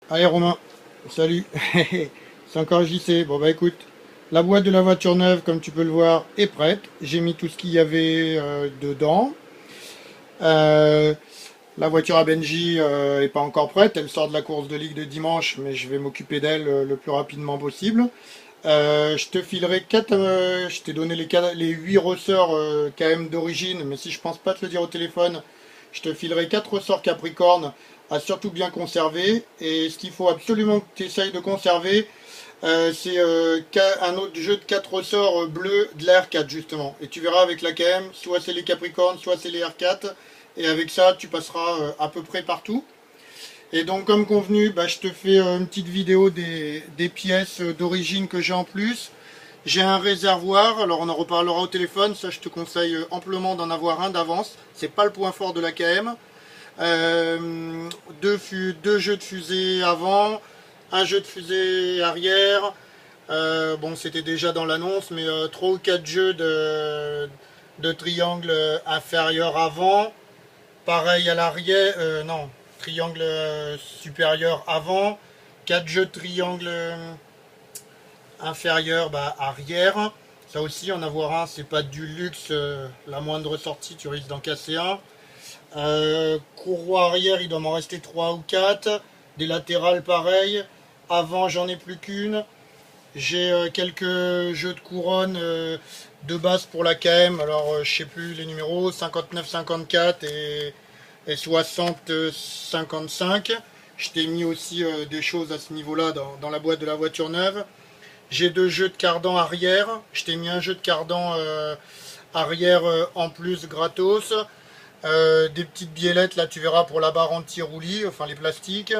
Allez Romain, salut, c'est encore JC. Bon bah écoute, la boîte de la voiture neuve, comme tu peux le voir, est prête. J'ai mis tout ce qu'il y avait dedans. Euh, la voiture à Benji est pas encore prête, elle sort de la course de ligue de dimanche, mais je vais m'occuper d'elle le plus rapidement possible. Je te filerai 4, je t'ai donné les 8 ressorts KM d'origine, mais si je pense pas te le dire au téléphone, je te filerai 4 ressorts Capricorne à surtout bien conserver. Et ce qu'il faut absolument que tu essayes de conserver, c'est un autre jeu de 4 ressorts bleus de la R4 justement. Et tu verras avec la KM, soit c'est les Capricornes, soit c'est les R4. Et avec ça, tu passeras à peu près partout. Et donc comme convenu, bah, je te fais une petite vidéo des pièces d'origine que j'ai en plus. J'ai un réservoir, alors on en reparlera au téléphone, ça je te conseille amplement d'en avoir un d'avance. C'est pas le point fort de la KM. Deux jeux de fusée avant, un jeu de fusée arrière. Bon, c'était déjà dans l'annonce, mais 3 ou 4 jeux de triangle inférieur avant. Pareil à l'arrière, non, triangle supérieur avant. 4 jeux de triangle inférieur bah, arrière. Ça aussi, en avoir un, c'est pas du luxe. La moindre sortie, tu risques d'en casser un. Courroie arrière, il doit m'en rester 3 ou 4. Des latérales, pareil. Avant, j'en ai plus qu'une. J'ai quelques jeux de couronne de base pour la KM. Alors, je sais plus les numéros 59-54 et 60-55. Je t'ai mis aussi des choses à ce niveau-là dans la boîte de la voiture neuve. J'ai 2 jeux de cardan arrière. Je t'ai mis un jeu de cardan arrière en plus gratos. Des petites biellettes, là tu verras pour la barre anti-roulis, enfin les plastiques.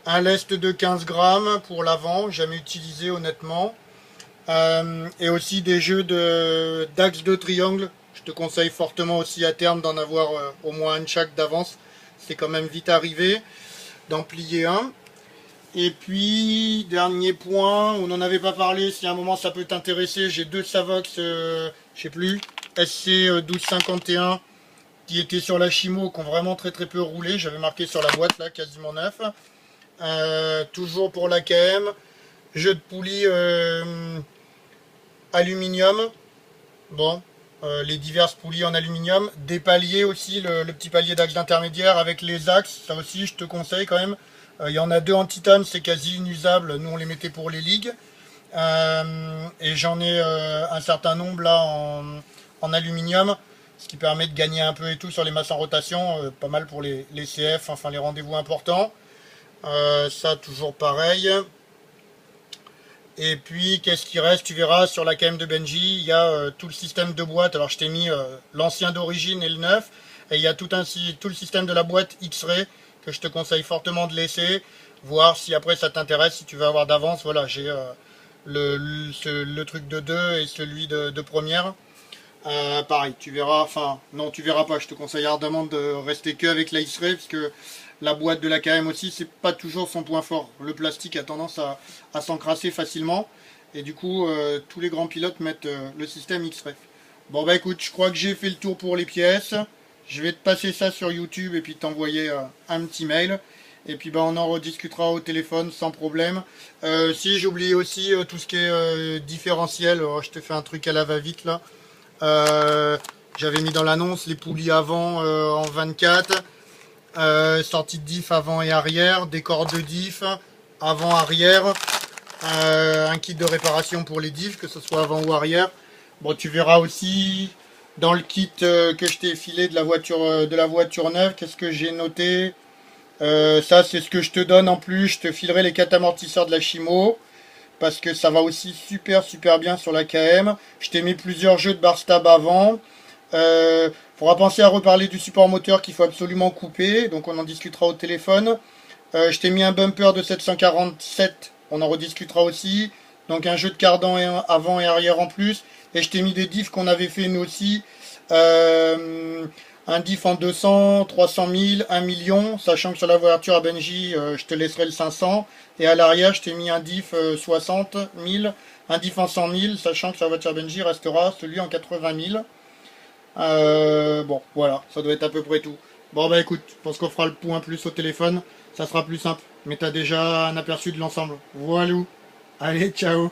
Un lest de 15 grammes pour l'avant, jamais utilisé honnêtement. Et aussi des jeux d'axe de triangle. Je te conseille fortement aussi à terme d'en avoir au moins un de chaque d'avance. C'est quand même vite arrivé d'en plier un. Et puis, dernier point, on n'en avait pas parlé, si à un moment ça peut t'intéresser, j'ai 2 Savox, je sais plus, SC 1251 qui étaient sur la Chimo, qui ont vraiment très très peu roulé. J'avais marqué sur la boîte là, quasiment neuf. Toujours pour la KM, jeu de poulie aluminium. Bon, les diverses poulies en aluminium. Des paliers aussi, le petit palier d'axe d'intermédiaire avec les axes. Ça aussi, je te conseille quand même. Il y en a 2 en titane, c'est quasi inusable. Nous, on les mettait pour les ligues. Et j'en ai un certain nombre là en aluminium, ce qui permet de gagner un peu et tout sur les masses en rotation. Pas mal pour les CF, enfin les rendez-vous importants. Ça, toujours pareil. Et puis, qu'est-ce qui reste? Tu verras sur la KM de Benji, il y a tout le système de boîte. Alors, je t'ai mis l'ancien d'origine et le neuf. Et il y a tout le système de la boîte X-Ray que je te conseille fortement de laisser. Voir si après ça t'intéresse, si tu veux avoir d'avance. Voilà, j'ai le truc de 2 et celui de première. Pareil, tu verras, enfin, non, tu verras pas. Je te conseille ardemment de rester que avec la X-Ray parce que la boîte de la KM aussi, c'est pas toujours son point fort. Le plastique a tendance à s'encrasser facilement. Et du coup, tous les grands pilotes mettent le système X-Ray. Bon, bah écoute, je crois que j'ai fait le tour pour les pièces. Je vais te passer ça sur YouTube et puis t'envoyer un petit mail. Et puis bah, on en rediscutera au téléphone sans problème. Si j'ai oublié aussi tout ce qui est différentiel, alors, je te fais un truc à la va-vite là. J'avais mis dans l'annonce les poulies avant en 24. Sortie de diff avant et arrière, des cordes de diff avant arrière, un kit de réparation pour les diffs, que ce soit avant ou arrière. Bon, tu verras aussi dans le kit que je t'ai filé de la voiture neuve, qu'est-ce que j'ai noté. Ça, c'est ce que je te donne en plus. Je te filerai les 4 amortisseurs de la Chimo parce que ça va aussi super bien sur la KM. Je t'ai mis plusieurs jeux de bar stab avant. Faudra penser à reparler du support moteur qu'il faut absolument couper, donc on en discutera au téléphone. Je t'ai mis un bumper de 747, on en rediscutera aussi. Donc un jeu de cardan avant et arrière en plus. Et je t'ai mis des diffs qu'on avait fait nous aussi. Un diff en 200, 300 000, 1 million, sachant que sur la voiture à Benji, je te laisserai le 500. Et à l'arrière, je t'ai mis un diff 60 000, un diff en 100 000, sachant que sur la voiture à Benji restera celui en 80 000. Bon, voilà, ça doit être à peu près tout. Bon, bah écoute, je pense qu'on fera le point plus au téléphone, ça sera plus simple. mais tu as déjà un aperçu de l'ensemble. Voilà. Allez, ciao.